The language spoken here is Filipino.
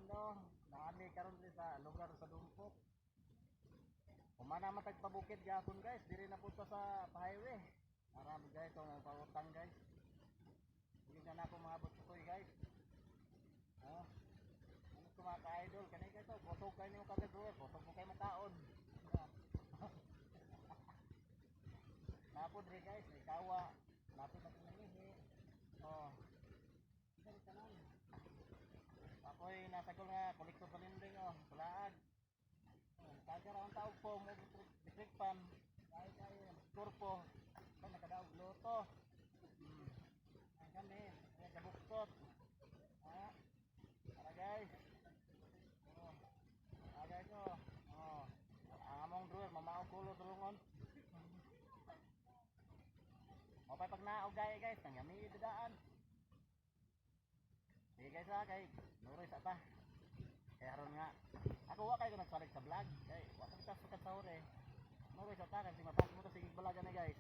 ano, naani karon diri sa lugar sa Dumpok. Kumana matagpabukid gyapon guys, diri na punta sa highway. Marami guys tong pautang guys. Hindi na ako mga butsoy guys. Oh. Ano ko mga ka-idol, kanay guys to, botog kayo niyo kagad bro, botog mo kayo makaon. Napod rin guys, may kawa, napod na pinangihi. Oh. Saan ka lang? Ako'y nasagol nga, kolektor pa rin rin oh, pulaag. Kagara ang tawag po, mo electric pan. Kaya, turpo. Kaya nakadaog loto. Ang kami, kaya kabuksot. Ha? Para guys. Oh. Para guys oh. Oh. Ang among drawer, mamaog kulo tulungon. Okay pag naog gaya guys, nangyami idadaan. Sige guys ha, kay nuroy sa ta. Kaya haron nga, ako wa kayo nagsalig sa vlog. Kay wa ka sukat sa hore. Nuroy sa ta, kasi mapasok mo to sige balagan na guys.